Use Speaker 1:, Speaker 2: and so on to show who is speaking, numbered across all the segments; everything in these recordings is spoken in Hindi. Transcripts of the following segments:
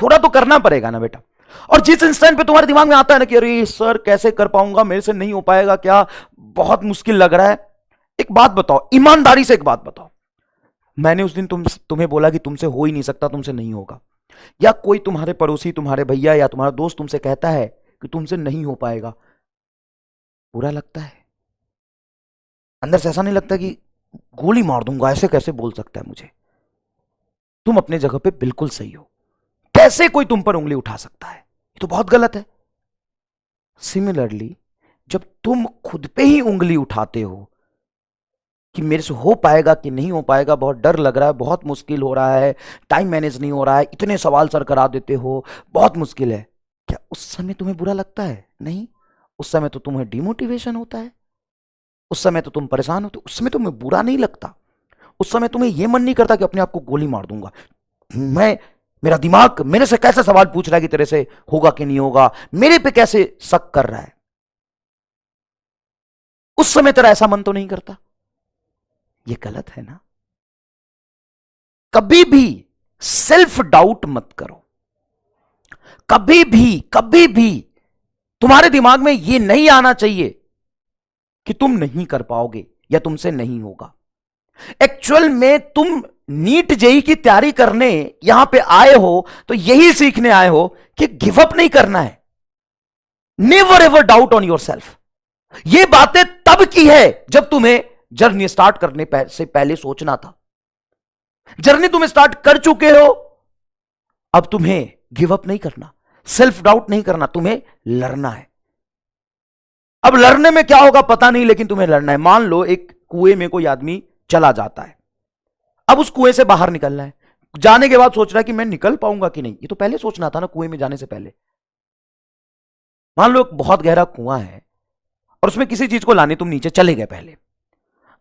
Speaker 1: थोड़ा तो करना पड़ेगा ना बेटा। और जिस इंस्टेंट पे तुम्हारे दिमाग में आता है ना कि अरे सर कैसे कर पाऊंगा, मेरे से नहीं हो पाएगा, क्या बहुत मुश्किल लग रहा है, एक बात बताओ, ईमानदारी से एक बात बताओ, मैंने उस दिन तुम्हें बोला कि तुमसे हो ही नहीं सकता, तुमसे नहीं होगा, या कोई तुम्हारे पड़ोसी, तुम्हारे भैया या तुम्हारा दोस्त तुमसे कहता है कि तुमसे नहीं हो पाएगा, बुरा लगता है अंदर से? ऐसा नहीं लगता कि गोली मार दूंगा, ऐसे कैसे बोल सकता है मुझे? तुम अपने जगह पे बिल्कुल सही हो, कैसे कोई तुम पर उंगली उठा सकता है? ये तो बहुत गलत है। सिमिलरली जब तुम खुद पे ही उंगली उठाते हो कि मेरे से हो पाएगा कि नहीं हो पाएगा, बहुत डर लग रहा है, बहुत मुश्किल हो रहा है, टाइम मैनेज नहीं हो रहा है, इतने सवाल सर करा देते हो, बहुत मुश्किल है, क्या उस समय तुम्हें बुरा लगता है? नहीं, उस समय तो तुम्हें डिमोटिवेशन होता है, उस समय तो तुम परेशान होते हो, उस समय तुम्हें बुरा नहीं लगता, उस समय तुम्हें यह मन नहीं करता कि अपने आप को गोली मार दूंगा, मेरा दिमाग मेरे से कैसे सवाल पूछ रहा है कि तेरे से होगा कि नहीं होगा, मेरे पे कैसे शक कर रहा है। उस समय तेरा ऐसा मन तो नहीं करता? ये गलत है ना। कभी भी सेल्फ डाउट मत करो, कभी भी तुम्हारे दिमाग में यह नहीं आना चाहिए कि तुम नहीं कर पाओगे या तुमसे नहीं होगा। एक्चुअल में तुम नीट जेई की तैयारी करने यहां पे आए हो तो यही सीखने आए हो कि गिव अप नहीं करना है। Never ever doubt on your self. ये बातें तब की है जब तुम्हें जर्नी स्टार्ट करने से पहले सोचना था। जर्नी तुम स्टार्ट कर चुके हो, अब तुम्हें गिव अप नहीं करना, सेल्फ डाउट नहीं करना, तुम्हें लड़ना है। अब लड़ने में क्या होगा पता नहीं, लेकिन तुम्हें लड़ना है। मान लो एक कुएं में कोई आदमी चला जाता है, अब उस कुएं से बाहर निकलना है, जाने के बाद सोच रहा है कि मैं निकल पाऊंगा कि नहीं। ये तो पहले सोचना था ना, कुएं में जाने से पहले। मान लो एक बहुत गहरा कुआं है और उसमें किसी चीज को लाने तुम नीचे चले गए पहले,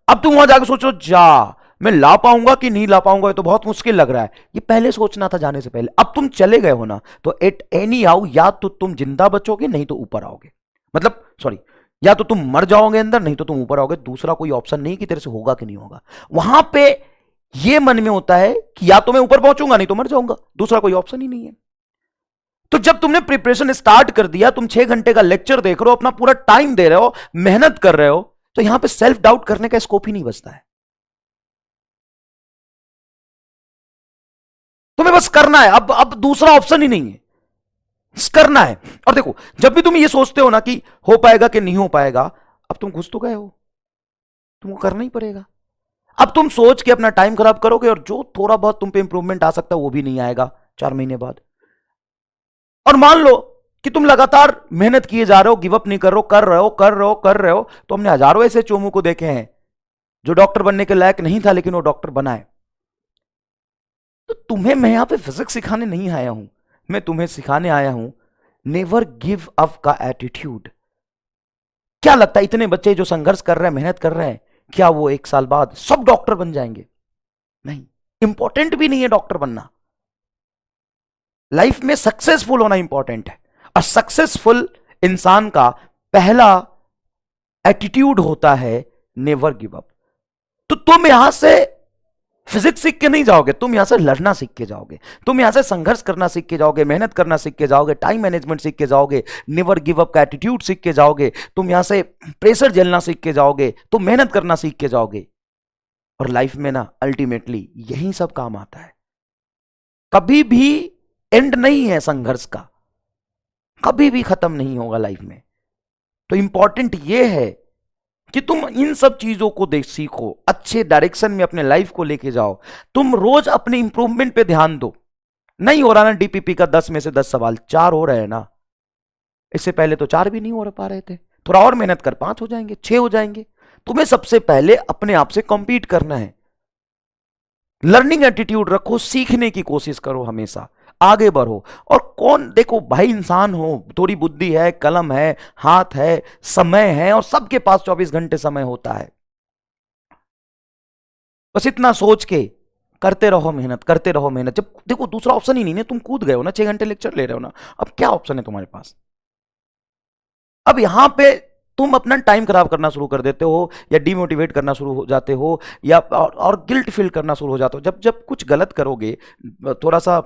Speaker 1: अब तुम वहां जाकर सोचो जा मैं ला पाऊंगा कि नहीं ला पाऊंगा, ये तो बहुत मुश्किल लग रहा है। ये पहले सोचना था जाने से पहले। अब तुम चले गए हो ना, तो एट एनी हाउ या तो तुम जिंदा बचोगे नहीं तो ऊपर आओगे, मतलब सॉरी, या तो तुम मर जाओगे अंदर नहीं तो तुम ऊपर आओगे। दूसरा कोई ऑप्शन नहीं कि तेरे से होगा कि नहीं होगा। वहां पे ये मन में होता है कि या तो मैं ऊपर पहुंचूंगा नहीं तो मर जाऊंगा, दूसरा कोई ऑप्शन ही नहीं है। तो जब तुमने प्रिपरेशन स्टार्ट कर दिया, तुम 6 घंटे का लेक्चर देख रहे हो, अपना पूरा टाइम दे रहे हो, मेहनत कर रहे हो, तो यहां पे सेल्फ डाउट करने का स्कोप ही नहीं बचता है। तुम्हें बस करना है, अब दूसरा ऑप्शन ही नहीं है, करना है। और देखो जब भी तुम ये सोचते हो ना कि हो पाएगा कि नहीं हो पाएगा, अब तुम घुस तो गए हो, तुमको करना ही पड़ेगा। अब तुम सोच के अपना टाइम खराब करोगे और जो थोड़ा बहुत तुम पे इंप्रूवमेंट आ सकता है वो भी नहीं आएगा 4 महीने बाद। और मान लो कि तुम लगातार मेहनत किए जा रहे हो, गिव अप नहीं कर रहे हो, कर रहे हो, तो हमने हजारों ऐसे चोमू को देखे हैं जो डॉक्टर बनने के लायक नहीं था लेकिन वो डॉक्टर बना है। तो तुम्हें मैं यहां पे फिजिक्स सिखाने नहीं आया हूं, मैं तुम्हें सिखाने आया हूं नेवर गिव अप का एटीट्यूड। क्या लगता है इतने बच्चे जो संघर्ष कर रहे हैं, मेहनत कर रहे हैं, क्या वो 1 साल बाद सब डॉक्टर बन जाएंगे? नहीं, इंपॉर्टेंट भी नहीं है डॉक्टर बनना। लाइफ में सक्सेसफुल होना इंपॉर्टेंट है। और सक्सेसफुल इंसान का पहला एटीट्यूड होता है नेवर गिव अप। तो तुम यहां से फिजिक्स सीख के नहीं जाओगे, तुम यहां से लड़ना सीख के जाओगे, तुम यहां से संघर्ष करना सीख के जाओगे, मेहनत करना सीख के जाओगे, टाइम मैनेजमेंट सीख के जाओगे, नेवर गिव अप का एटीट्यूड सीख के जाओगे, तुम यहां से प्रेशर झेलना सीख के जाओगे, तुम मेहनत करना सीख के जाओगे। और लाइफ में ना अल्टीमेटली यही सब काम आता है। कभी भी एंड नहीं है संघर्ष का, कभी भी खत्म नहीं होगा लाइफ में। तो इंपॉर्टेंट यह है कि तुम इन सब चीजों को देख सीखो, अच्छे डायरेक्शन में अपने लाइफ को लेके जाओ। तुम रोज अपने इंप्रूवमेंट पे ध्यान दो। नहीं हो रहा ना डीपीपी का 10 में से 10 सवाल, 4 हो रहे हैं ना, इससे पहले तो 4 भी नहीं हो पा रहे थे, थोड़ा और मेहनत कर 5 हो जाएंगे, 6 हो जाएंगे। तुम्हें सबसे पहले अपने आप से कंपीट करना है। लर्निंग एटीट्यूड रखो, सीखने की कोशिश करो, हमेशा आगे बढ़ो। और कौन देखो भाई, इंसान हो, थोड़ी बुद्धि है, कलम है, हाथ है, समय है, और सबके पास 24 घंटे समय होता है। बस इतना सोच के करते रहो मेहनत, करते रहो मेहनत। जब देखो दूसरा ऑप्शन ही नहीं है, तुम कूद गए हो ना, 6 घंटे लेक्चर ले रहे हो ना, अब क्या ऑप्शन है तुम्हारे पास? अब यहां पे तुम अपना टाइम खराब करना शुरू कर देते हो, या डिमोटिवेट करना शुरू हो जाते हो, या और गिल्ट फील करना शुरू हो जाते हो। जब जब कुछ गलत करोगे, थोड़ा सा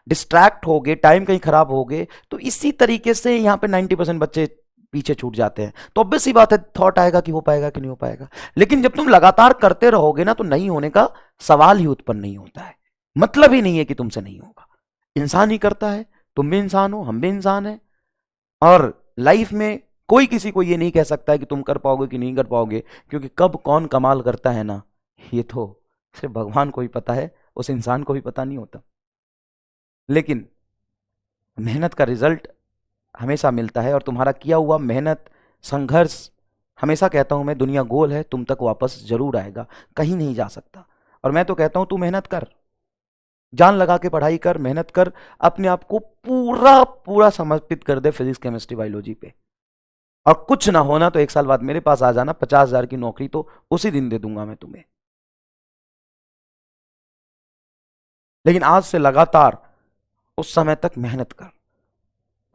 Speaker 1: डिस्ट्रैक्ट होगे, टाइम कहीं खराब होगे, तो इसी तरीके से यहाँ पे 90% बच्चे पीछे छूट जाते हैं। तो ऑब्वियस सी बात है, थॉट आएगा कि हो पाएगा कि नहीं हो पाएगा। लेकिन जब तुम लगातार करते रहोगे ना, तो नहीं होने का सवाल ही उत्पन्न नहीं होता है। मतलब ही नहीं है कि तुमसे नहीं होगा। इंसान ही करता है, तुम भी इंसान हो, हम भी इंसान हैं। और लाइफ में कोई किसी को ये नहीं कह सकता है कि तुम कर पाओगे कि नहीं कर पाओगे, क्योंकि कब कौन कमाल करता है ना, ये तो सिर्फ भगवान को ही पता है, उस इंसान को भी पता नहीं होता। लेकिन मेहनत का रिजल्ट हमेशा मिलता है, और तुम्हारा किया हुआ मेहनत, संघर्ष, हमेशा कहता हूं मैं, दुनिया गोल है, तुम तक वापस जरूर आएगा, कहीं नहीं जा सकता। और मैं तो कहता हूं तू मेहनत कर, जान लगा के पढ़ाई कर, मेहनत कर, अपने आप को पूरा पूरा समर्पित कर दे फिजिक्स, केमिस्ट्री, बायोलॉजी पे। और कुछ ना होना तो 1 साल बाद मेरे पास आ जाना, 50,000 की नौकरी तो उसी दिन दे दूंगा मैं तुम्हें। लेकिन आज से लगातार उस समय तक मेहनत कर,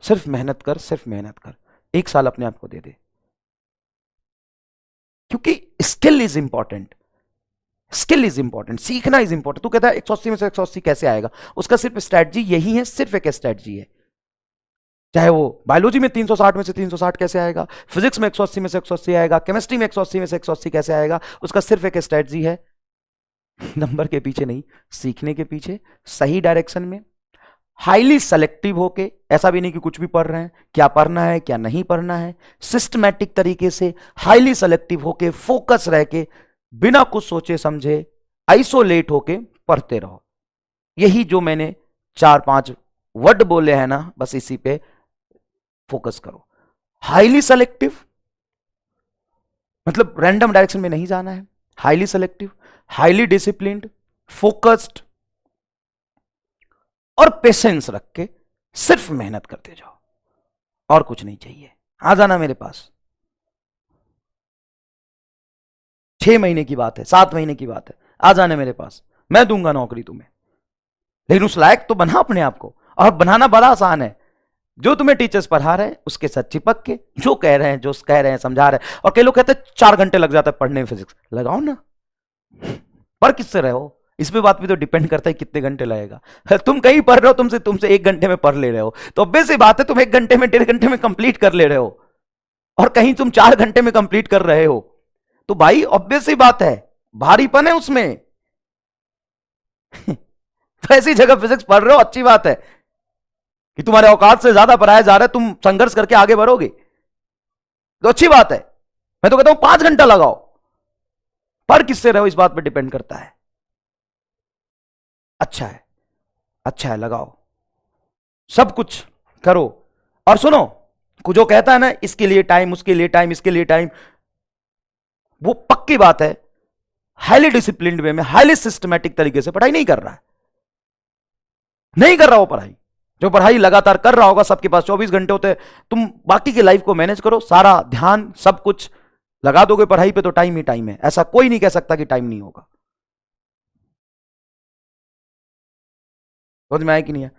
Speaker 1: सिर्फ मेहनत कर, सिर्फ मेहनत कर। 1 साल अपने आप को दे दे, क्योंकि skill is important. Skill is important, सीखना इज इंपॉर्टेंट। तू कहता है 180 में से 180 कैसे आएगा, उसका सिर्फ स्ट्रैटेजी यही है, सिर्फ एक स्ट्रैटेजी है। चाहे वो बायोलॉजी में 360 में से 360 कैसे आएगा, फिजिक्स में 180 में से 180 आएगा, केमिस्ट्री में 180 में से 180 कैसे आएगा, उसका सिर्फ एक स्ट्रैटेजी है, नंबर के पीछे नहीं, सीखने के पीछे, सही डायरेक्शन में, हाईली सेलेक्टिव होके। ऐसा भी नहीं कि कुछ भी पढ़ रहे हैं, क्या पढ़ना है क्या नहीं पढ़ना है, सिस्टमैटिक तरीके से, हाईली सेलेक्टिव होके, फोकस रह के, बिना कुछ सोचे समझे, आइसोलेट होके पढ़ते रहो। यही जो मैंने 4-5 वर्ड बोले हैं ना, बस इसी पे फोकस करो। हाईली सेलेक्टिव मतलब रैंडम डायरेक्शन में नहीं जाना है, highly selective, highly disciplined, focused और पेशेंस रख के सिर्फ मेहनत करते जाओ, और कुछ नहीं चाहिए। आ जाना मेरे पास। 6 महीने की बात है, 7 महीने की बात है, आ जाने मेरे पास, मैं दूंगा नौकरी तुम्हें। लेकिन उस लायक तो बना अपने आप को, और बनाना बड़ा आसान है। जो तुम्हें टीचर्स पढ़ा रहे हैं उसके साथ चिपक के, जो कह रहे हैं, जो कह रहे हैं, समझा रहे हैं। और कई लोग कहते हैं 4 घंटे लग जाता है पढ़ने में फिजिक्स, लगाओ ना, पर किससे रहे हो, इस पे बात भी तो डिपेंड करता है कितने घंटे लगेगा। तुम कहीं पढ़ रहे हो, तुमसे 1 घंटे में पढ़ ले रहे हो, तो ऑब्वियस सी बात है तुम 1 घंटे में, 1.5 घंटे में कंप्लीट कर ले रहे हो, और कहीं तुम 4 घंटे में कंप्लीट कर रहे हो, तो भाई ऑब्वियस सी बात है भारीपन है उसमें। तो ऐसी जगह फिजिक्स पढ़ रहे हो, अच्छी बात है कि तुम्हारे औकात से ज्यादा पढ़ाया जा रहा है, तुम संघर्ष करके आगे बढ़ोगे तो अच्छी बात है। मैं तो कहता हूं 5 घंटा लगाओ, पर किससे रहो इस बात पर डिपेंड करता है। अच्छा है, अच्छा है, लगाओ, सब कुछ करो। और सुनो, जो कहता है ना इसके लिए टाइम, उसके लिए टाइम, इसके लिए टाइम, वो पक्की बात है हाईली डिसिप्लिन्ड वे में, हाईली सिस्टमैटिक तरीके से पढ़ाई नहीं कर रहा है, नहीं कर रहा वो पढ़ाई। जो पढ़ाई लगातार कर रहा होगा, सबके पास 24 घंटे होते हैं, तुम बाकी की लाइफ को मैनेज करो, सारा ध्यान सब कुछ लगा दोगे पढ़ाई पे, तो टाइम ही टाइम है, ऐसा कोई नहीं कह सकता कि टाइम नहीं होगा। समझ में आया कि नहीं है?